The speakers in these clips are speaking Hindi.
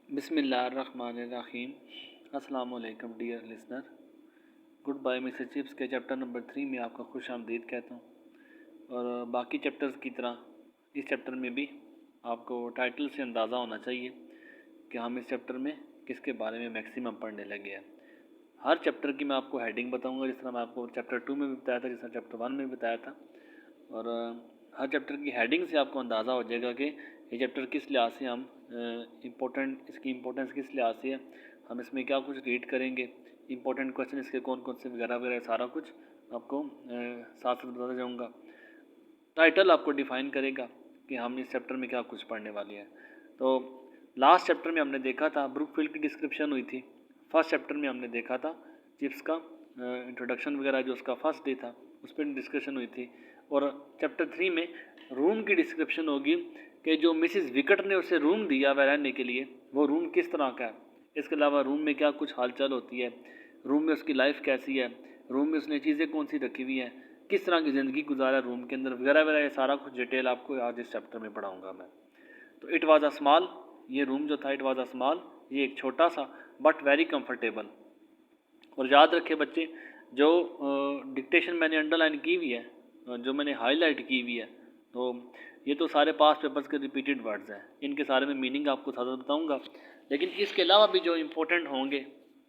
बिस्मिल्लाहिर्रहमानिर्रहीम। अस्सलाम वालेकुम dear listener. Goodbye mister Chips के चैप्टर नंबर 3 में आपका खुश आमदीद कहता हूँ। और बाकी चैप्टर्स की तरह इस चैप्टर में भी आपको टाइटल से अंदाज़ा होना चाहिए कि हम इस चैप्टर में किसके बारे में मैक्सिमम पढ़ने लगे हैं। हर चैप्टर की मैं आपको हेडिंग बताऊँगा, जिस तरह मैं आपको चैप्टर 2 में भी बताया था, जिस तरह चैप्टर 1 में भी बताया था। और हर चैप्टर की हेडिंग से आपको अंदाज़ा हो जाएगा कि ये चैप्टर किस लिहाज से हम इसकी इम्पोर्टेंस किस लिहाज से है, हम इसमें क्या कुछ रीड करेंगे, इंपॉर्टेंट क्वेश्चन इसके कौन कौन से वगैरह वगैरह, सारा कुछ आपको साथ साथ बताता जाऊँगा। टाइटल आपको डिफ़ाइन करेगा कि हम इस चैप्टर में क्या कुछ पढ़ने वाले हैं। तो लास्ट चैप्टर में हमने देखा था ब्रुकफील्ड की डिस्क्रिप्शन हुई थी। फर्स्ट चैप्टर में हमने देखा था चिप्स का इंट्रोडक्शन वगैरह, जो उसका फर्स्ट डे था उस पर डिस्कशन हुई थी। और चैप्टर 3 में रूम की डिस्क्रिप्शन होगी कि जो मिसिस विकेट ने उसे रूम दिया वह रहने के लिए, वो रूम किस तरह का है। इसके अलावा रूम में क्या कुछ हालचाल होती है, रूम में उसकी लाइफ कैसी है, रूम में उसने चीज़ें कौन सी रखी हुई हैं, किस तरह की ज़िंदगी गुजारा रूम के अंदर वगैरह वगैरह, ये सारा कुछ डिटेल आपको आज इस चैप्टर में पढ़ाऊँगा मैं। तो इट वाज अ स्मॉल, ये रूम जो था इट वाज अ स्मॉल, ये एक छोटा सा बट वेरी कंफर्टेबल। और याद रखे बच्चे, जो डिक्टेशन मैंने अंडरलाइन की हुई है, जो मैंने हाईलाइट की हुई है, तो ये तो सारे पास पेपर्स के रिपीटेड वर्ड्स हैं, इनके सारे में मीनिंग आपको साथ बताऊंगा। लेकिन इसके अलावा भी जो इम्पोर्टेंट होंगे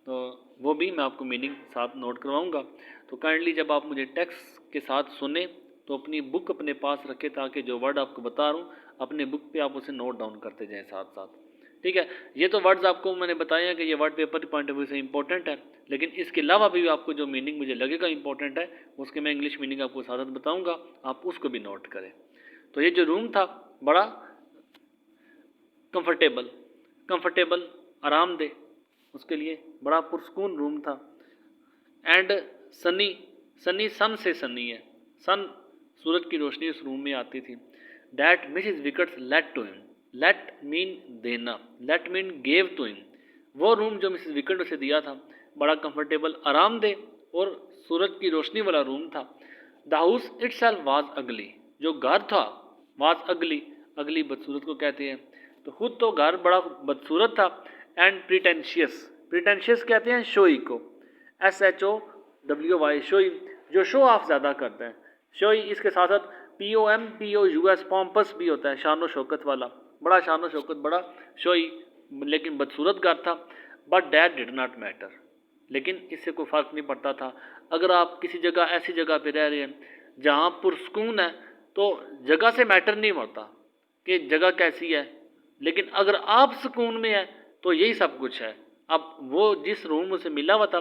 तो वो भी मैं आपको मीनिंग साथ नोट करवाऊंगा। तो काइंडली जब आप मुझे टेक्स्ट के साथ सुने तो अपनी बुक अपने पास रखें, ताकि जो वर्ड आपको बता रहा हूँ अपने बुक पे आप उसे नोट डाउन करते जाएं साथ साथ। ठीक है, ये तो वर्ड्स आपको मैंने बताए हैं कि ये वर्ड पेपर के पॉइंट ऑफ व्यू से इंपॉर्टेंट है, लेकिन इसके अलावा भी आपको जो मीनिंग मुझे लगेगा इंपॉर्टेंट है उसके मैं इंग्लिश मीनिंग आपको साथ साथ बताऊंगा, आप उसको भी नोट करें। तो ये जो रूम था बड़ा कंफर्टेबल आरामदेह, उसके लिए बड़ा पुरस्कून रूम था। एंड सनी, सनी सन से सनी है, सन सूरज की रोशनी उस रूम में आती थी। That Mrs Wicket's let to him, let mean देना, let mean gave to him. वो रूम जो मिसिज विकेट उसे दिया था बड़ा कंफर्टेबल आरामदेह और सूरज की रोशनी वाला रूम था। द हाउस इटसेल्फ वाज अगली, जो घर था वाज अगली, अगली बदसूरत को कहते हैं। तो खुद तो घर बड़ा बदसूरत था। एंड प्रिटेंशियस, प्रिटेंशियस कहते हैं शोई को, SHOWY शोई, जो शो ऑफ ज़्यादा करता है शोई। इसके साथ साथ POMPOUS पॉम्पस भी होता है, शान शौकत वाला, बड़ा शान शौकत बड़ा शोई, लेकिन बदसूरत घर था। But that did not matter, लेकिन इससे कोई फ़र्क नहीं पड़ता था। अगर आप किसी जगह ऐसी जगह पे रह रहे हैं जहाँ पुरस्कून है तो जगह से मैटर नहीं होता कि जगह कैसी है, लेकिन अगर आप सुकून में है तो यही सब कुछ है। अब वो जिस रूम उसे मिला हुआ था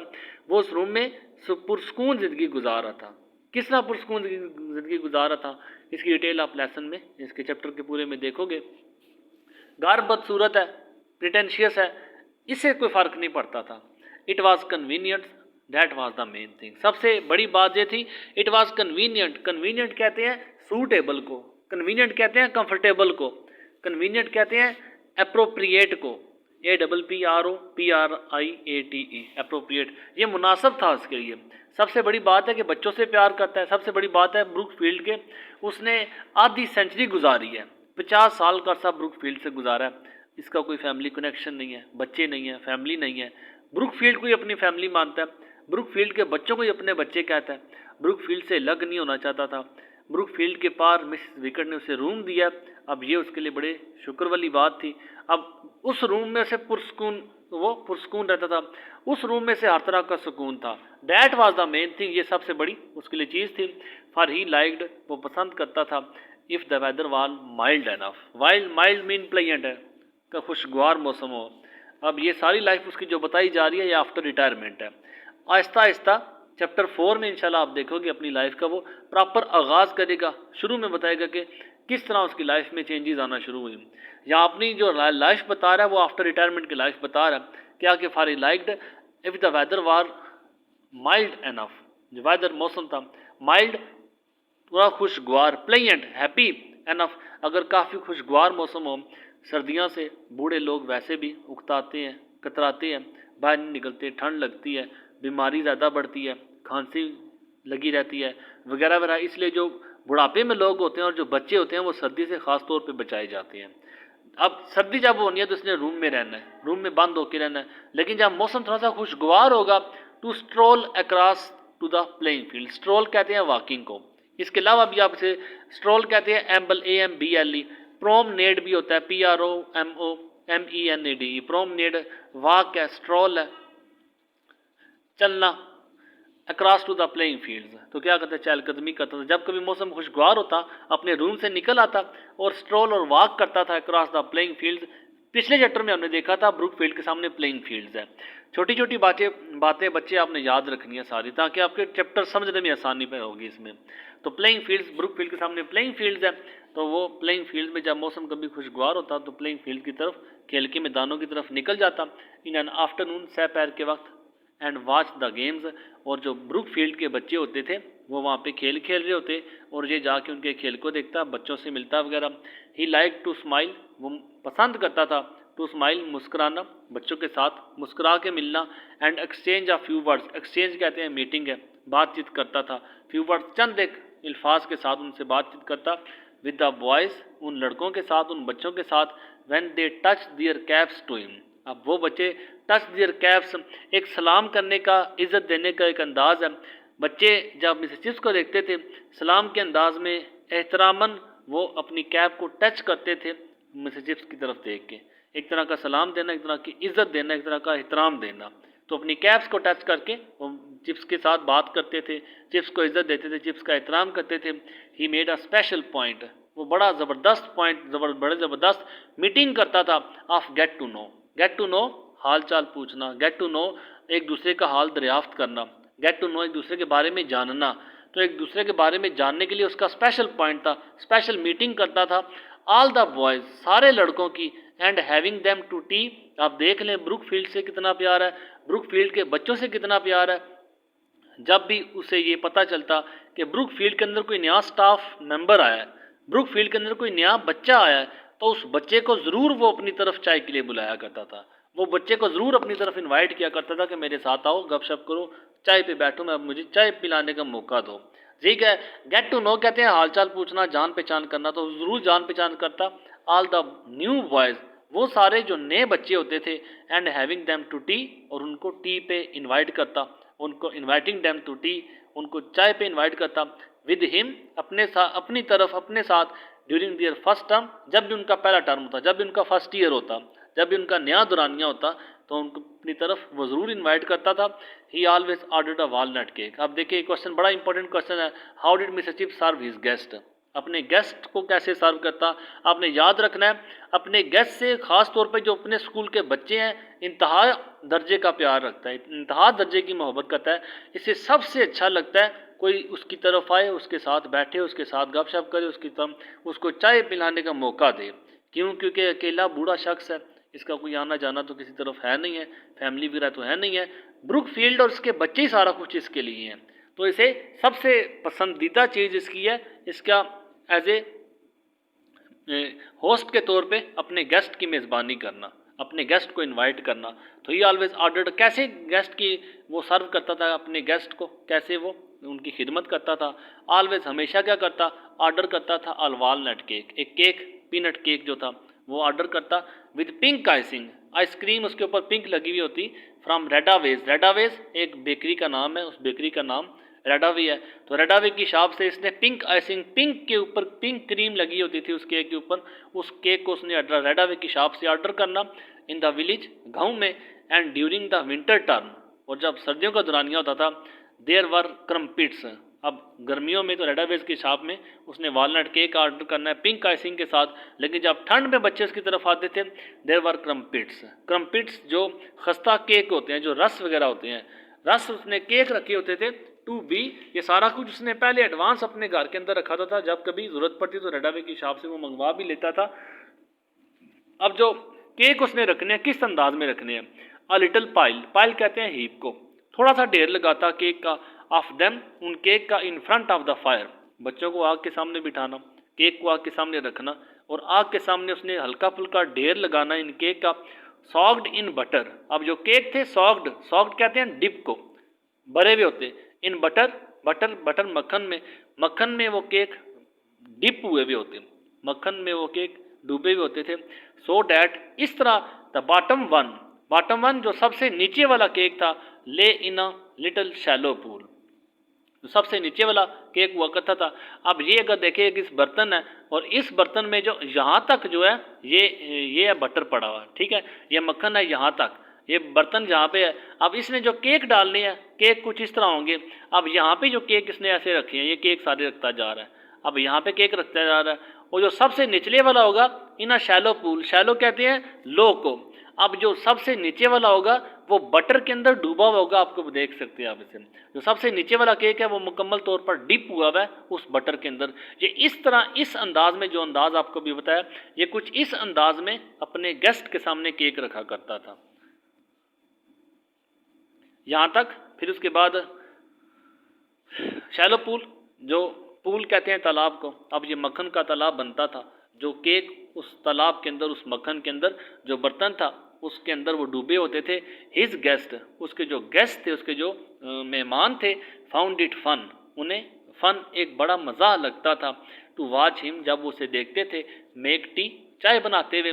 वो उस रूम में पुरस्कून ज़िंदगी गुजार रहा था। किस तरह पुरस्कून ज़िंदगी गुजार रहा था, इसकी डिटेल आप लेसन में इसके चैप्टर के पूरे में देखोगे। घर बदसूरत है, प्रिटेंशियस है, इससे कोई फ़र्क नहीं पड़ता था। It was convenient, that was the main thing. सबसे बड़ी बात ये थी, इट वाज कन्वीनियंट, कन्वीनियंट कहते हैं सूटेबल को, कन्वीनियंट कहते हैं कंफर्टेबल को, कन्वीनियंट कहते हैं अप्रोप्रिएट को, APPROPRIATE, अप्रोप्रिएट, ये मुनासिब था उसके लिए। सबसे बड़ी बात है कि बच्चों से प्यार करता है। सबसे बड़ी बात है ब्रुकफील्ड के, उसने आधी सेंचुरी गुजारी है, 50 साल का अर्सा ब्रुकफील्ड से गुजारा है। इसका कोई फैमिली कनेक्शन नहीं है, बच्चे नहीं है, फैमिली नहीं है। ब्रुकफील्ड को ही अपनी फैमिली मानता है, ब्रुकफील्ड के बच्चों को ही अपने बच्चे कहता है, ब्रुकफील्ड से अलग नहीं होना चाहता था। ब्रुकफील्ड के पार मिसेस विकेट ने उसे रूम दिया, अब ये उसके लिए बड़े शुक्र वाली बात थी। अब उस रूम में से पुरस्कून, वो पुरस्कून रहता था, उस रूम में से हर तरह का सुकून था। That was the main thing, ये सबसे बड़ी उसके लिए चीज़ थी। फॉर ही लाइक्ड, वो पसंद करता था, इफ़ द वेदर वाल mild enough, wild mild mean pleasant है, का खुशगवार मौसम हो। अब ये सारी लाइफ उसकी जो बताई जा रही है ये आफ्टर रिटायरमेंट है। आहिस्ता आहिस्ता चैप्टर 4 में इंशाल्लाह आप देखोगे अपनी लाइफ का वो प्रॉपर आगाज़ करेगा, शुरू में बताएगा कि किस तरह उसकी लाइफ में चेंजेस आना शुरू हुई। या अपनी जो लाइफ बता रहा है वो आफ्टर रिटायरमेंट की लाइफ बता रहा है, क्या कि for he liked if the weather was mild enough, जो वेदर मौसम था माइल्ड थोड़ा खुशगवार, प्लेजेंट हैप्पी एनफ, अगर काफ़ी खुशगवार मौसम हो। सर्दियों से बूढ़े लोग वैसे भी उकताते हैं, कतराते हैं, बाहर नहीं निकलते, ठंड लगती है, बीमारी ज़्यादा बढ़ती है, खांसी लगी रहती है वगैरह वगैरह। इसलिए जो बुढ़ापे में लोग होते हैं और जो बच्चे होते हैं वो सर्दी से ख़ास तौर पे बचाए जाते हैं। अब सर्दी जब होनी है तो इसने रूम में रहना है, रूम में बंद होकर रहना है। लेकिन जब मौसम थोड़ा सा खुशगवार होगा to stroll across to the playing field. Stroll कहते हैं वॉकिंग को। इसके अलावा भी आप इसे स्ट्रोल कहते हैं, AMBLE। प्रोमनेड भी होता है, PROMOMENADE। प्रोमनेड वॉक है, स्ट्रोल है, चलना। Across to the playing field तो क्या करता है, चहलकदमी करता था। जब कभी मौसम खुशगवार होता अपने रूम से निकल आता और स्ट्रोल और वॉक करता था अक्रॉस द प्लेइंग फील्ड। पिछले चैप्टर में हमने देखा था ब्रुक फील्ड के सामने प्लेइंग फील्ड्स है। छोटी छोटी बातें बच्चे आपने याद रखनी है सारी, ताकि आपके चैप्टर समझने में आसानी पे होगी इसमें। तो प्लेइंग फील्ड्स, ब्रुक फील्ड के सामने प्लेइंग फील्ड्स है। तो वो प्लेइंग फील्ड में जब मौसम कभी खुशगवार होता तो प्लेइंग फील्ड की तरफ, खेल के मैदानों की तरफ निकल जाता इन एन आफ्टरनून, दोपहर के वक्त, एंड वॉच द गेम्स। और जो ब्रुक फील्ड के बच्चे होते थे वो वहाँ पे खेल खेल रहे होते और ये जाके उनके खेल को देखता, बच्चों से मिलता वगैरह। ही लाइक टू स्माइल, वो पसंद करता था, टू स्माइल मुस्कुराना, बच्चों के साथ मुस्कुरा के मिलना। And exchange of few words, exchange कहते हैं मीटिंग है, बातचीत करता था। फ्यू वर्ड्स, चंद एक अल्फाज के साथ उनसे बातचीत करता। विद द बॉयज़, उन लड़कों के साथ, उन बच्चों के साथ। When they touch their caps to him, अब वो बच्चे टच दियर कैप्स, एक सलाम करने का, इज़्ज़त देने का एक अंदाज़ है। बच्चे जब मिसेस चिप्स को देखते थे सलाम के अंदाज में एहतरामन वो अपनी कैप को टच करते थे मिसेस चिप्स की तरफ देख के। एक तरह का सलाम देना, एक तरह की इज़्ज़त देना, एक तरह का एहतराम देना। तो अपनी कैप्स को टच करके वो चिप्स के साथ बात करते थे, चिप्स को इज़्ज़त देते थे, चिप्स का एहतराम करते थे। He made a special point, वो बड़ा ज़बरदस्त पॉइंट, बड़े ज़बरदस्त मीटिंग करता था of get to know. Get to know हाल चाल पूछना, गेट टू नो एक दूसरे का हाल दरियाफ्त करना, गेट टू नो एक दूसरे के बारे में जानना। तो एक दूसरे के बारे में जानने के लिए उसका स्पेशल पॉइंट था, स्पेशल मीटिंग करता था ऑल द बॉयज़, सारे लड़कों की। And having them to tea, आप देख लें ब्रुक फील्ड से कितना प्यार है, ब्रुक फील्ड के बच्चों से कितना प्यार है। जब भी उसे ये पता चलता कि ब्रुक फील्ड के अंदर कोई नया स्टाफ मेंबर आया है, ब्रुक फील्ड के अंदर कोई नया बच्चा आया है, तो उस बच्चे को ज़रूर वो अपनी तरफ चाय के लिए बुलाया करता था। वो बच्चे को ज़रूर अपनी तरफ इनवाइट किया करता था कि मेरे साथ आओ, गपशप करो, चाय पे बैठो, मैं मुझे चाय पिलाने का मौका दो। ठीक है, गेट टू नो कहते हैं हालचाल पूछना, जान पहचान करना। तो ज़रूर जान पहचान करता ऑल द न्यू बॉयज़, वो सारे जो नए बच्चे होते थे। And having them to tea, और उनको टी पे इनवाइट करता, उनको इनवाइटिंग देम टू टी, उनको चाय पे इनवाइट करता। विद हिम, अपने साथ, अपनी तरफ, अपने साथ। ड्यूरिंग दियर फर्स्ट टर्म, जब भी उनका पहला टर्म होता, जब भी उनका फर्स्ट ईयर होता, जब भी उनका नया दुरानिया होता, तो उनको अपनी तरफ वो ज़रूर इन्वाइट करता था। He always ordered a walnut cake. अब देखिए क्वेश्चन बड़ा इंपॉर्टेंट क्वेश्चन है, how did mister Chips serve his guest, अपने गेस्ट को कैसे सर्व करता। आपने याद रखना है अपने गेस्ट से, ख़ास तौर पे जो अपने स्कूल के बच्चे हैं, इंतहा दर्जे का प्यार रखता है, इंतहा दर्जे की मोहब्बत करता है। इसे सबसे अच्छा लगता है कोई उसकी तरफ आए, उसके साथ बैठे, उसके साथ गपशप करे, उसकी तरफ उसको चाय पिलाने का मौका दे। क्यों? क्योंकि अकेला बूढ़ा शख्स है, इसका कोई आना जाना तो किसी तरफ है नहीं है, फैमिली वगैरह तो है नहीं है। ब्रुक फील्ड और उसके बच्चे ही सारा कुछ इसके लिए हैं। तो इसे सबसे पसंदीदा चीज़ इसकी है, इसका एज ए होस्ट के तौर पे अपने गेस्ट की मेज़बानी करना, अपने गेस्ट को इनवाइट करना। तो ये ऑलवेज ऑर्डर्ड, कैसे गेस्ट की वो सर्व करता था अपने गेस्ट को, कैसे वो उनकी खिदमत करता था। ऑलवेज, हमेशा क्या करता, ऑर्डर करता था अल वॉलनट केक, एक केक, पीनट केक जो था वो ऑर्डर करता। विद पिंक आइसिंग, आइसक्रीम उसके ऊपर पिंक लगी हुई होती। फ्रॉम रेडावेज, रेडावेज एक बेकरी का नाम है, उस बेकरी का नाम रेडावे है। तो रेडावे की शॉप से इसने पिंक आइसिंग, पिंक के ऊपर पिंक क्रीम लगी होती थी उस केक के ऊपर, उस केक को उसने रेडावे की शॉप से ऑर्डर करना। इन द विलेज, गाँव में। And during the winter term, और जब सर्दियों का दौरानिया होता था, देयर वर क्रम्पिट्स, अब गर्मियों में तो रेडावेज की शॉप में उसने वॉलनट केक ऑर्डर करना है पिंक आइसिंग के साथ। लेकिन जब ठंड में बच्चे उसकी तरफ आते थे, देयर वर क्रम्पिट्स, क्रम्पिट्स जो खस्ता केक होते हैं, जो रस वगैरह होते हैं, रस उसने केक रखे होते थे टू बी। ये सारा कुछ उसने पहले एडवांस अपने घर के अंदर रखा था, जब कभी ज़रूरत पड़ती तो रेडावे की शॉप से वो मंगवा भी लेता था। अब जो केक उसने रखने हैं, किस अंदाज में रखने हैं, अ लिटिल पाइल, पाइल कहते हैं हीप को, थोड़ा सा ढेर लगाता केक का। ऑफ देम, उन केक का, in front of the fire, बच्चों को आग के सामने बिठाना, केक को आग के सामने रखना, और आग के सामने उसने हल्का फुल्का ढेर लगाना इन केक का। सॉक्ड इन बटर, अब जो केक थे सॉक्ड, सॉक्ड कहते हैं डिप को, भरे हुए होते, इन बटर, बटर बटर मक्खन में, मक्खन में वो केक डिप हुए हुए होते, मक्खन में वो केक डूबे हुए होते थे। सो डैट इस तरह द बॉटम वन जो सबसे नीचे वाला केक था, ले इन अ लिटिल शैलो पूल, जो सबसे नीचे वाला केक हुआ करता था। अब ये अगर देखिए कि इस बर्तन है और इस बर्तन में जो यहाँ तक जो है ये है बटर पड़ा हुआ, ठीक है, ये मक्खन है यहाँ तक, ये बर्तन जहाँ पे है। अब इसने जो केक डालने हैं, केक कुछ इस तरह होंगे। अब यहाँ पे जो केक इसने ऐसे रखे हैं, ये केक सारे रखता जा रहा है। अब यहाँ पे केक रखता जा रहा है और जो सबसे निचले वाला होगा इन शैलो पूल, शैलो कहते हैं लो को। अब जो सबसे नीचे वाला होगा वो बटर के अंदर डूबा हुआ होगा, आपको देख सकते हैं आप इसे। जो सबसे नीचे वाला केक है वो मुकम्मल तौर पर डिप हुआ हुआ है उस बटर के अंदर। ये इस तरह इस अंदाज में, जो अंदाज आपको भी बताया, ये कुछ इस अंदाज में अपने गेस्ट के सामने केक रखा करता था। यहाँ तक। फिर उसके बाद शैलो पूल, जो पूल कहते हैं तालाब को। अब ये मक्खन का तालाब बनता था, जो केक उस तालाब के अंदर, उस मक्खन के अंदर जो बर्तन था उसके अंदर वो डूबे होते थे। हिज गेस्ट, उसके जो गेस्ट थे, उसके जो मेहमान थे, फाउंड इट फन, उन्हें फन एक बड़ा मज़ा लगता था। टू वॉच हिम, जब वो उसे देखते थे, मेक टी, चाय बनाते हुए,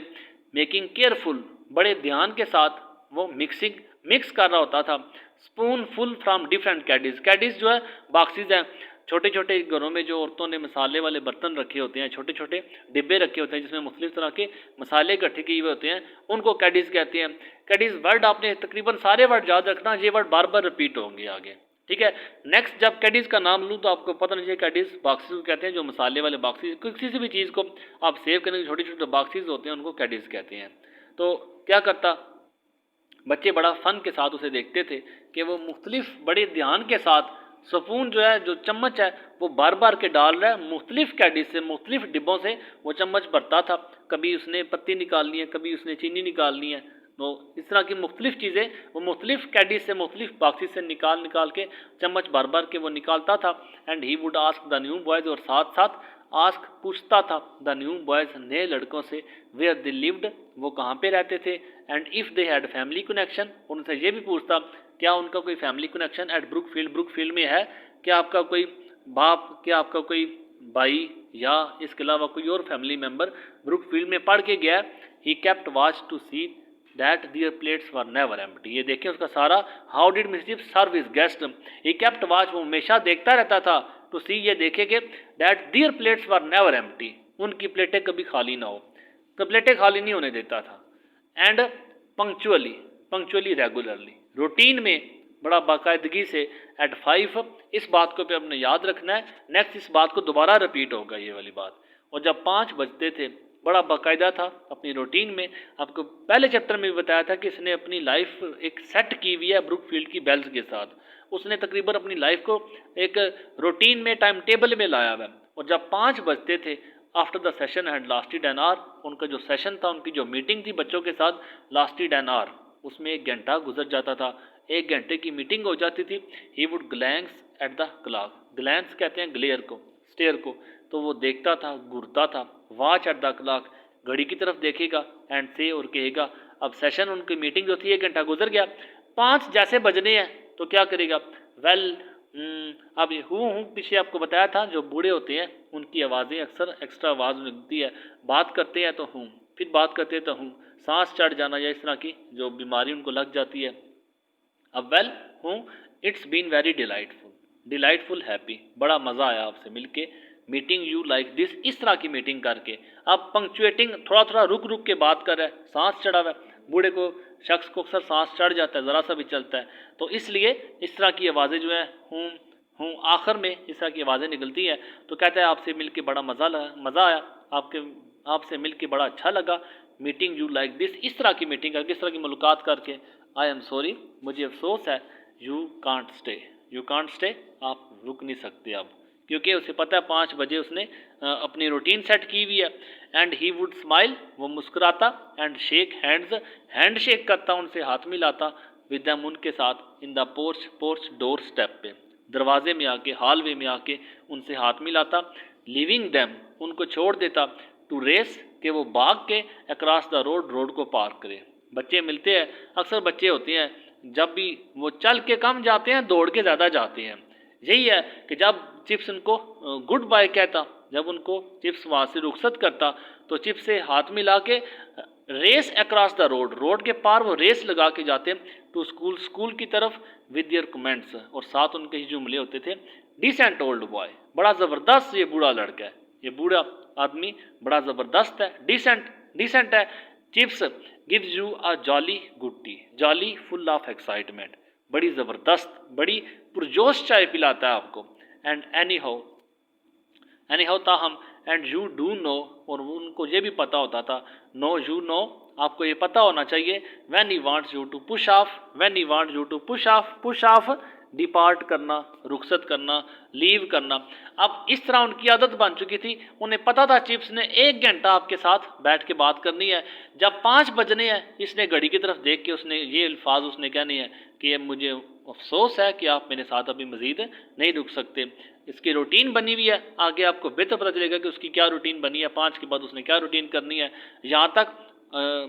मेकिंग केयरफुल, बड़े ध्यान के साथ वो मिक्स कर रहा होता था। Spoon full from different Caddy's, Caddy's जो है बॉक्सेस हैं, छोटे छोटे घरों में जो औरतों ने मसाले वाले बर्तन रखे होते हैं, छोटे छोटे डिब्बे रखे होते हैं जिसमें मुख्तलिफ तरह के मसाले इकट्ठे किए हुए होते हैं, उनको कैडीज कहते हैं। कैडीज वर्ड आपने तकरीबन सारे वर्ड याद रखना, ये वर्ड बार बार रिपीट होंगे आगे, ठीक है। नेक्स्ट जब कैडीज का नाम लूँ तो आपको पता नहीं चाहिए कैडीज बॉक्सेस कहते हैं, जो मसाले वाले बॉक्सेस, किसी भी चीज़ को आप सेव करने के छोटे छोटे बॉक्सेस होते हैं, उनको कैडीज कहते हैं। तो क्या करता, बच्चे बड़ा फन के साथ उसे देखते थे कि वो मुख्तलिफ बड़े ध्यान के साथ स्पून जो है, जो चम्मच है, वो बार बार के डाल रहा है मुख्तलिफ कैडीज से, मुख्तलिफ डिब्बों से वो चम्मच भरता था। कभी उसने पत्ती निकालनी है, कभी उसने चीनी निकालनी है, तो इस तरह की मुख्तलिफ चीज़ें वो मुख्तलिफ कैडीज से, मुख्तलिफ बॉक्सेस से निकाल के चम्मच बार बार के वो निकालता था। And he would ask the new boys, और साथ साथ आस्क पूछता था द न्यू बॉयज़, नए लड़कों से, वेयर दे लिव्ड, वो कहाँ पे रहते थे, and if they had family connection, उनसे ये भी पूछता क्या उनका कोई फैमिली कनेक्शन एट ब्रुकफील्ड में है, क्या आपका कोई बाप, क्या आपका कोई भाई या इसके अलावा कोई और फैमिली मेम्बर ब्रुकफील्ड में पढ़ के गया। He kept watch to see that their plates were never empty, ये देखें उसका सारा how did mister serve his guest. He kept watch, वो हमेशा देखता रहता था, टू सी, ये देखे कि that their plates were never empty, उनकी प्लेटें कभी खाली ना हो, तो प्लेटें खाली नहीं होने देता था। एंड पंक्चुअली रेगुलरली, रूटीन में बड़ा बाकायदगी से, एट 5, इस बात को पे अपने याद रखना है। नेक्स्ट इस बात को दोबारा रिपीट होगा ये वाली बात। और जब 5 बजते थे, बड़ा बाकायदा था अपनी रूटीन में। आपको पहले चैप्टर में भी बताया था कि इसने अपनी लाइफ एक सेट की हुई है ब्रुकफील्ड की बेल्स के साथ। उसने तकरीबन अपनी लाइफ को एक रूटीन में, टाइम टेबल में लाया हुआ है। और जब 5 बजते थे, after the session had lasted an hour, उनका जो सेशन था, उनकी जो मीटिंग थी बच्चों के साथ, लास्टेड एन आवर, उसमें 1 घंटा गुजर जाता था, 1 घंटे की मीटिंग हो जाती थी। He would glance at the clock, glance कहते हैं ग्लेयर को, स्टेयर को, तो वो देखता था, घूरता था। वॉच एट द क्लॉक, घड़ी की तरफ देखेगा, एंड से, और कहेगा, अब सेशन, उनकी मीटिंग जो थी 1 घंटा गुजर गया, 5 जैसे बजने हैं तो क्या करेगा, वेल अब हूँ पीछे आपको बताया था, जो बूढ़े होते हैं उनकी आवाज़ें अक्सर एक्स्ट्रा आवाज़ निकलती है, बात करते हैं तो हूँ, फिर बात करते हैं तो हूँ, सांस चढ़ जाना या इस तरह की जो बीमारी उनको लग जाती है। अब well hmm, it's been very delightful happy, बड़ा मज़ा आया आपसे मिलके, मीटिंग यू लाइक दिस, इस तरह की मीटिंग करके। अब पंक्चुएटिंग, थोड़ा थोड़ा रुक रुक के बात कर रहा है, सांस चढ़ा हुआ है, बूढ़े को, शख्स को अक्सर सांस चढ़ जाता है, ज़रा सा भी चलता है, तो इसलिए इस तरह की आवाज़ें जो है हूँ आखिर में इस तरह की आवाज़ें निकलती हैं। तो कहता है आपसे मिलके बड़ा मज़ा आया, आपसे मिलके बड़ा अच्छा लगा, मीटिंग यू लाइक दिस, इस तरह की मीटिंग करके, इस तरह की मुलाकात करके। आई एम सॉरी, मुझे अफसोस है, यू कांट स्टे, आप रुक नहीं सकते अब, क्योंकि उसे पता है 5 बजे उसने अपनी रूटीन सेट की हुई है। एंड ही वुड स्माइल, वो मुस्कुराता, and shake hands, hand shake करता, उनसे हाथ मिलाता, विद देम, उनके साथ, in the porch door step पे, दरवाजे में आके, हॉलवे में आके उनसे हाथ मिलाता, लिविंग देम, उनको छोड़ देता, टू रेस, के वो भाग के, अक्रॉस द रोड को पार करे। बच्चे मिलते हैं, अक्सर बच्चे होते हैं, जब भी वो चल के कम जाते हैं, दौड़ के ज़्यादा जाते हैं। यही है कि जब चिप्स उनको गुड बाय कहता, जब उनको चिप्स वहाँ से रुखसत करता, तो चिप्स से हाथ मिला के race across the road, road के पार वो रेस लगा के जाते टू स्कूल, स्कूल की तरफ विद देयर कमेंट्स, और साथ उनके जुमले होते थे डिसेंट ओल्ड बॉय, बड़ा ज़बरदस्त ये बूढ़ा लड़का है, ये बूढ़ा आदमी बड़ा ज़बरदस्त है, डिसेंट डिसेंट है। Chips gives you a jolly good tea, jolly full of excitement, बड़ी ज़बरदस्त बड़ी पुरजोश चाय पिलाता है आपको। एंड एनी हाउ ताहम, एंड यू डू नो, और उनको ये भी पता होता था, नो यू नो, आपको ये पता होना चाहिए, when he wants you to push off, when he wants you to push off depart करना, रुखसत करना, लीव करना। अब इस तरह उनकी आदत बन चुकी थी, उन्हें पता था चिप्स ने 1 घंटा आपके साथ बैठ के बात करनी है, जब 5 बजने हैं इसने घड़ी की तरफ देख के उसने ये अल्फाज उसने कहने हैं कि मुझे अफसोस है कि आप मेरे साथ अभी मज़ीद नहीं रुक सकते। इसकी रूटीन बनी हुई है, आगे आपको बेहतर पता चलेगा कि उसकी क्या रूटीन बनी है, 5 के बाद उसने क्या रूटीन करनी है। यहाँ तक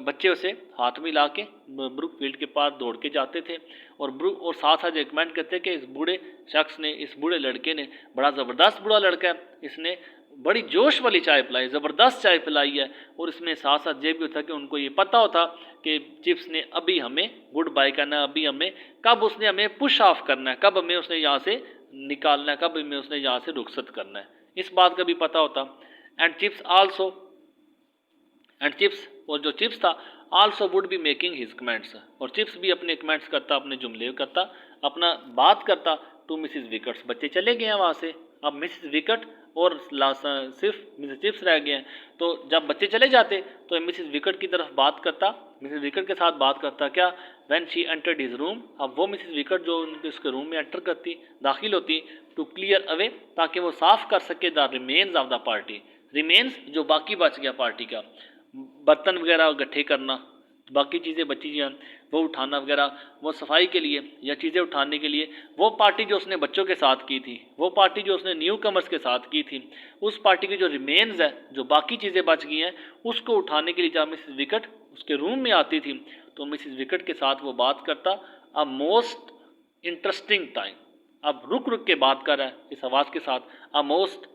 बच्चे उसे हाथ मिला के ब्रुक फील्ड के पार दौड़ के जाते थे, और साथ साथ रिकमेंड करते कि इस बूढ़े शख्स ने, इस बूढ़े लड़के ने, बड़ा ज़बरदस्त बूढ़ा लड़का है, इसने बड़ी जोश वाली चाय पिलाई, ज़बरदस्त चाय पिलाई है। और इसमें साथ साथ ये भी होता कि उनको ये पता होता कि चिप्स ने अभी हमें गुड बाय करना है, अभी हमें कब उसने हमें पुश ऑफ करना है, कब हमें उसने यहाँ से निकालना है, कब हमें उसने यहाँ से रुखसत करना है, इस बात का भी पता होता। एंड चिप्स और जो चिप्स था also would be making his comments, और चिप्स भी अपने कमेंट्स करता, अपने जुमले करता, अपना बात करता टू मिसिस विकेट्स। बच्चे चले गए हैं वहाँ से, अब मिसिस विकेट और सिर्फ मिसिस चिप्स रह गए हैं। तो जब बच्चे चले जाते तो मिसिस विकेट की तरफ बात करता, मिसिस विकेट के साथ बात करता क्या, when she entered his room, अब वो मिसिस विकेट जो उसके रूम में एंटर करती, दाखिल होती, टू क्लियर अवे, ताकि वो साफ कर सके the remains of the party, remains जो बाकी बच गया पार्टी का, बर्तन वगैरह इकट्ठे करना, बाकी चीज़ें बची हैं वो उठाना वगैरह, वो सफाई के लिए या चीज़ें उठाने के लिए, वो पार्टी जो उसने बच्चों के साथ की थी, वो पार्टी जो उसने न्यू कमर्स के साथ की थी, उस पार्टी की जो रिमेन्स है, जो बाकी चीज़ें बच गई हैं, उसको उठाने के लिए जब मिसिस विकेट उसके रूम में आती थी तो मिसिस विकेट के साथ वो बात करता, अ मोस्ट इंटरेस्टिंग टाइम, अब रुक रुक के बात कर रहा है इस आवाज़ के साथ, अ मोस्ट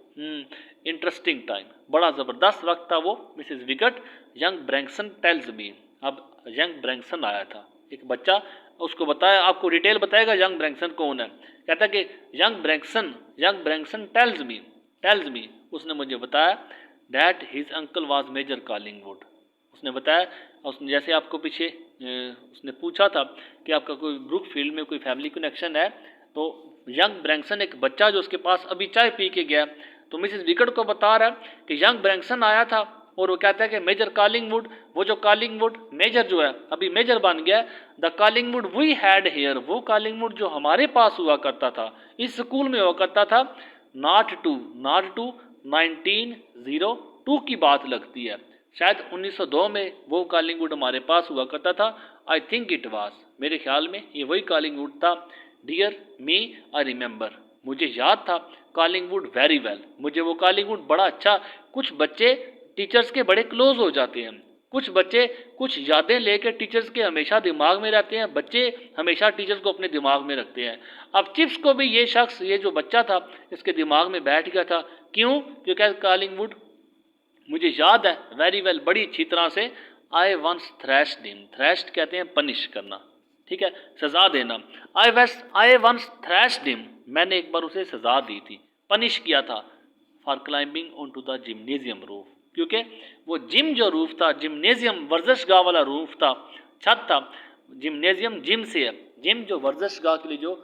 इंटरेस्टिंग टाइम, बड़ा ज़बरदस्त वक्त था वो Mrs Wicket. Young Branxon tells me, अब यंग ब्रैंक्सन आया था, एक बच्चा, उसको बताया, आपको डिटेल बताएगा यंग ब्रैंक्सन कौन है, कहता कि यंग ब्रैंक्सन टेल्स मी, उसने मुझे बताया that his uncle was major Collingwood, उसने बताया, उसने जैसे आपको पीछे उसने पूछा था कि आपका कोई ब्रुक फील्ड में कोई फैमिली कनेक्शन है, तो यंग ब्रैंक्सन एक बच्चा जो उसके पास अभी चाय पी के गया, तो मिसिस विकेट को बता रहा है कि यंग ब्रैंक्सन आया था, और वो कहता है कि मेजर कॉलिंगवुड, वो जो कॉलिंगवुड मेजर जो है अभी मेजर बन गया, the Collingwood we had here, वो कॉलिंगवुड जो हमारे पास हुआ करता था, इस स्कूल में हुआ करता था, नॉट टू 1902 की बात लगती है, शायद 1902 में वो कॉलिंगवुड हमारे पास हुआ करता था, आई थिंक इट वाज, मेरे ख्याल में ये वही कॉलिंगवुड था। डियर मी आई रिमेंबर, मुझे याद था कॉलिंगवुड वेरी वेल, मुझे वो कॉलिंगवुड बड़ा अच्छा, कुछ बच्चे टीचर्स के बड़े क्लोज हो जाते हैं, कुछ बच्चे कुछ यादें लेकर टीचर्स के हमेशा दिमाग में रहते हैं, बच्चे हमेशा टीचर्स को अपने दिमाग में रखते हैं। अब चिप्स को भी ये शख्स, ये जो बच्चा था, इसके दिमाग में बैठ गया था, क्यों, क्योंकि कॉलिंगवुड मुझे याद है वेरी वेल, बड़ी अच्छी तरह से, I once thrashed him, thrashed कहते हैं पनिश करना, ठीक है, सजा देना, आई वंस थ्रैश्ड हिम, मैंने एक बार उसे सजा दी थी, पनिश किया था, for climbing on to the gymnasium roof, क्योंकि वो जिम जो रूफ था, जिम्नेजियम वर्जिशगाह वाला रूफ था, छत था, जिम्नेजियम जिम से है, जिम जो वर्जिशगाह के लिए जो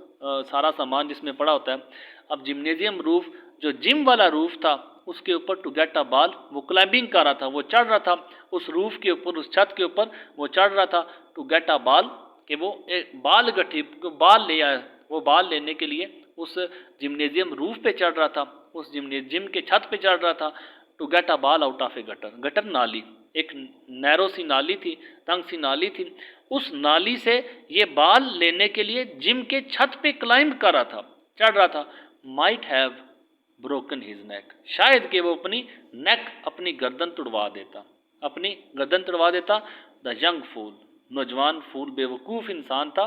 सारा सामान जिसमें पड़ा होता है, अब जिम्नेजियम रूफ जो जिम वाला रूफ था, उसके ऊपर टू गेट अ बॉल, वो क्लाइंबिंग कर रहा था, वो चढ़ रहा था उस रूफ के ऊपर, उस छत के ऊपर वो चढ़ रहा था, टू गेट अ बॉल, कि वो एक बाल गठी बाल ले आया, वो बाल लेने के लिए उस जिम्नेजियम रूफ पे चढ़ रहा था, उस जिम के छत पे चढ़ रहा था, to get a ball out of a gutter, gutter नाली, एक नैरो सी नाली थी, तंग सी नाली थी, उस नाली से ये बाल लेने के लिए जिम के छत पे क्लाइंब कर रहा था, चढ़ रहा था, might have broken his neck, शायद कि वो अपनी नेक, अपनी गर्दन तुड़वा देता, अपनी गर्दन तुड़वा देता। द यंग फूल, नौजवान फूल, बेवकूफ़ इंसान था,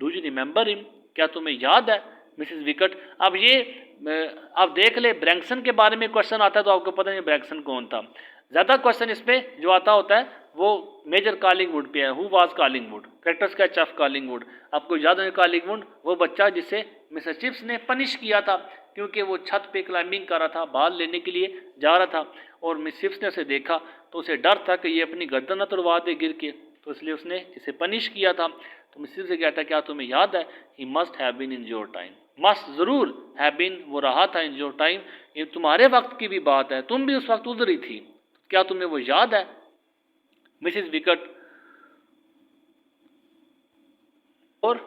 डू यू रिमेंबर हिम, क्या तुम्हें याद है मिसिस विकेट। अब ये आप देख ले, ब्रैंक्सन के बारे में क्वेश्चन आता है तो आपको पता नहीं ब्रैंक्सन कौन था, ज़्यादा क्वेश्चन इस पे जो आता होता है वो मेजर कॉलिंगवुड पे है। Who was Collingwood, character sketch of Collingwood. आपको याद है कॉलिंगवुड वो बच्चा जिसे मिस्टर चिप्स ने पनिश किया था क्योंकि वो छत पे क्लाइंबिंग कर रहा था, बाल लेने के लिए जा रहा था और मिस चिप्स ने उसे देखा तो उसे डर था कि ये अपनी गर्दन न तोड़वा दे गिर के, तो इसलिए उसने इसे पनिश किया था। तो मिस चिप्स से कहता है क्या तुम्हें याद है, he must have been in your time, must ज़रूर हैव बीन वो रहा था इन योर टाइम, ये तुम्हारे वक्त की भी बात है, तुम भी उस वक्त उधर ही थी, क्या तुम्हें वो याद है। मिसिस विकट और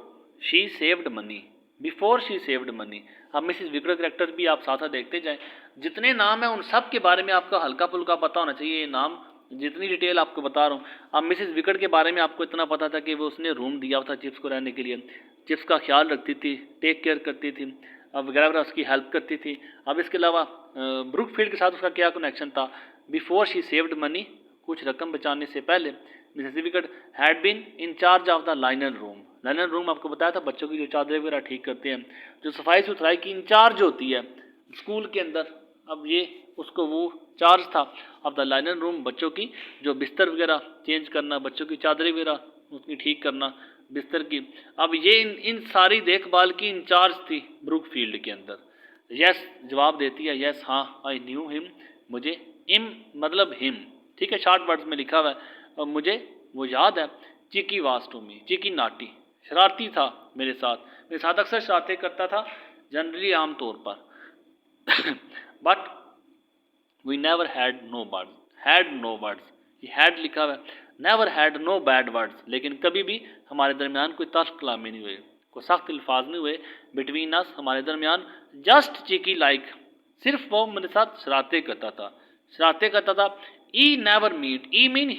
she saved money, before she saved money. अब मिसिस विकट करेक्टर भी आप साथ देखते जाएं, जितने नाम हैं उन सब के बारे में आपका हल्का फुल्का पता होना चाहिए। ये नाम जितनी डिटेल आपको बता रहा हूँ। अब मिसिस विकट के बारे में आपको इतना पता था कि वो उसने रूम दिया था चिप्स को रहने के लिए, चिप्स का ख्याल रखती थी, टेक केयर करती थी, अब वगैरह उसकी हेल्प करती थी। अब इसके अलावा ब्रुकफील्ड के साथ उसका क्या कनेक्शन था, बिफोर शी सेव्ड मनी, कुछ रकम बचाने से पहले Mrs Wickett had been in charge of the liner room. Liner room आपको बताया था बच्चों की जो चादरें वगैरह ठीक करते हैं, जो सफाई सुथराई की इंचार्ज होती है स्कूल के अंदर। अब ये उसको वो चार्ज था ऑफ द लाइनर रूम, बच्चों की जो बिस्तर वगैरह चेंज करना, बच्चों की चादरें वगैरह उसकी ठीक करना बिस्तर की। अब ये इन सारी देखभाल की इंचार्ज थी ब्रुकफील्ड के अंदर। यस जवाब देती है, यस हाँ आई न्यू हिम, मुझे इम मतलब हिम, ठीक है, शॉर्ट वर्ड्स में लिखा हुआ है। और मुझे वो याद है, चिकी वास टू मी, चिकी नाटी, शरारती था मेरे साथ अक्सर शरारतें करता था जनरली आम तौर पर। But we never had no words, ये हैड लिखा हुआ है, never had no bad words, लेकिन कभी भी हमारे दरमियान कोई तल्ख कलामी नहीं हुए, कोई सख्त अल्फाज नहीं हुए बिटवीन अस, हमारे दरमियान। जस्ट चिकी लाइक, सिर्फ वो मेरे साथ शरारतें करता था। He never meant, I mean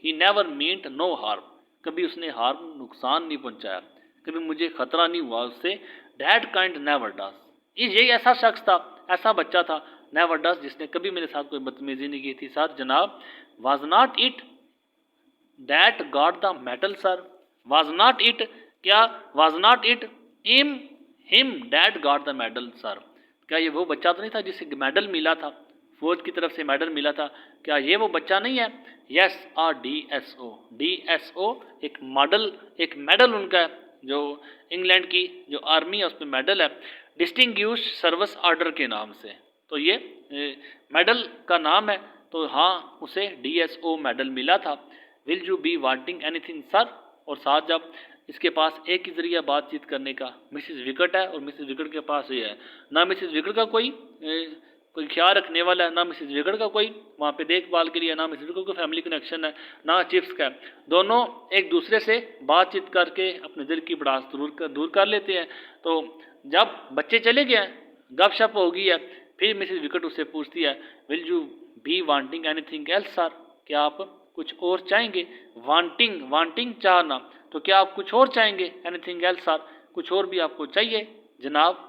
he never meant no harm, कभी उसने हार्म नुकसान नहीं पहुंचाया, कभी मुझे खतरा नहीं हुआ उससे। डैड काइंड नेवर डस, ये ऐसा शख्स था, ऐसा बच्चा था, नेवर डस, जिसने कभी मेरे साथ कोई बदतमीजी नहीं की थी सर जनाब। Was not it that got the medal sir, was not it, क्या वाज नॉट इट इम him that got the medal sir, क्या ये वो बच्चा तो नहीं था जिसे मेडल मिला था, फौज की तरफ से मेडल मिला था, क्या ये वो बच्चा नहीं है। यस DSO एक मॉडल, एक मेडल उनका है, जो इंग्लैंड की जो आर्मी है उसमें मेडल है, डिस्टिंग्विश्ड सर्विस ऑर्डर के नाम से, तो ये मेडल का नाम है। तो हाँ उसे DSO मेडल मिला था। Will you be wanting anything sir, और साथ जब इसके पास एक ही जरिया बातचीत करने का मिसिस विकट है, और मिसिस विकट के पास ये है, ना मिसिस विकट का कोई ख्याल रखने वाला है, ना मिसिस विकट का कोई वहाँ पे देखभाल के लिए, ना मिसिस विकट का फैमिली कनेक्शन है, ना चिप्स का। दोनों एक दूसरे से बातचीत करके अपने दिल की भड़ास दूर कर लेते हैं। तो जब बच्चे चले गए, गपशप हो गई है, फिर मिसिस विकट उससे पूछती है, will you be wanting anything else sir, क्या आप कुछ और चाहेंगे। वांटिंग चाहना, तो क्या आप कुछ और चाहेंगे, एनीथिंग एल्स सर, कुछ और भी आपको चाहिए जनाब।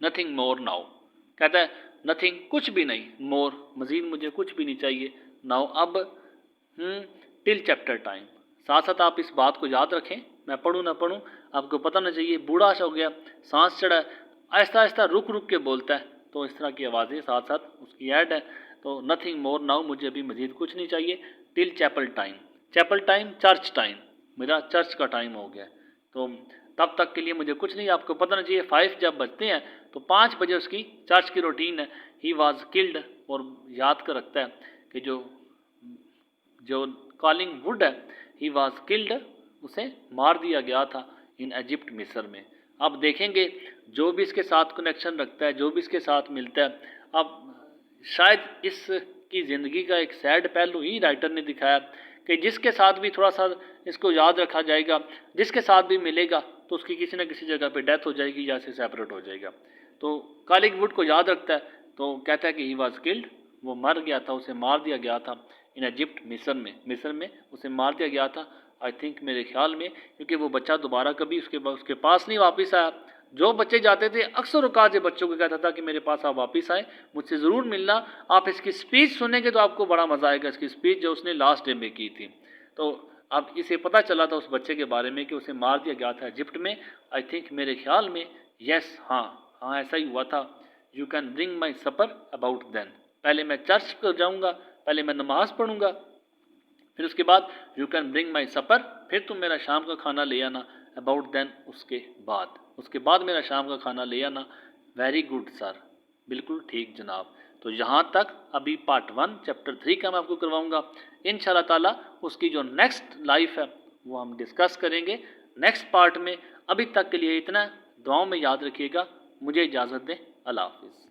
नथिंग मोर नाउ, कहता है नथिंग कुछ भी नहीं, मोर मजीद मुझे कुछ भी नहीं चाहिए, नाउ अब, टिल चैप्टर टाइम। साथ साथ आप इस बात को याद रखें, मैं पढ़ूँ ना पढ़ूँ आपको पता ना चाहिए, बूढ़ा सा हो गया, सांस चढ़ा है, आहिस्ता आहिस्ता रुक रुक के बोलता है, तो इस तरह की आवाज़ें साथ साथ उसकी ऐड है। तो नथिंग मोर नाउ, मुझे अभी मजीद कुछ नहीं चाहिए, till chapel time church time, मेरा चर्च का टाइम हो गया, तो तब तक के लिए मुझे कुछ नहीं, आपको पता ना चाहिए 5 जब बजते हैं तो 5 बजे उसकी चर्च की रूटीन है। ही वाज किल्ड, और याद कर रखता है कि जो कॉलिंगवुड है, ही वाज किल्ड, उसे मार दिया गया था इन इजिप्ट मिस्र में। अब देखेंगे जो भी इसके साथ कनेक्शन रखता है, जो भी इसके साथ मिलता है, अब शायद इसकी ज़िंदगी का एक सैड पहलू ही राइटर ने दिखाया कि जिसके साथ भी थोड़ा सा इसको याद रखा जाएगा, जिसके साथ भी मिलेगा तो उसकी किसी न किसी जगह पे डेथ हो जाएगी या से सेपरेट हो जाएगा। तो कॉलिंगवुड को याद रखता है, तो कहता है कि ही वाज किल्ड, वो मर गया था, उसे मार दिया गया था इन इजिप्ट मिस्र में उसे मार दिया गया था। आई थिंक मेरे ख्याल में, क्योंकि वो बच्चा दोबारा कभी उसके पास नहीं वापस आया। जो बच्चे जाते थे अक्सर औकात बच्चों को कहता था कि मेरे पास आप वापस आए, मुझसे ज़रूर मिलना, आप इसकी स्पीच सुनेंगे तो आपको बड़ा मज़ा आएगा, इसकी स्पीच जो उसने लास्ट डे में की थी। तो अब इसे पता चला था उस बच्चे के बारे में कि उसे मार दिया गया था इजिप्ट में। आई थिंक मेरे ख्याल में यस हाँ ऐसा ही हुआ था। You can bring my supper about then, पहले मैं चर्च पर जाऊँगा, पहले मैं नमाज़ पढ़ूँगा, फिर उसके बाद यू कैन ब्रिंग माई सपर, फिर तुम मेरा शाम का खाना ले आना। अबाउट देन, उसके बाद मेरा शाम का खाना ले आना। वेरी गुड सर, बिल्कुल ठीक जनाब। तो यहाँ तक अभी पार्ट 1 चैप्टर 3 का मैं आपको करवाऊँगा। इंशाल्लाह ताला उसकी जो नेक्स्ट लाइफ है वो हम डिस्कस करेंगे नेक्स्ट पार्ट में। अभी तक के लिए इतना, दुआओं में याद रखिएगा। मुझे इजाज़त दें, अल्लाह हाफिज़।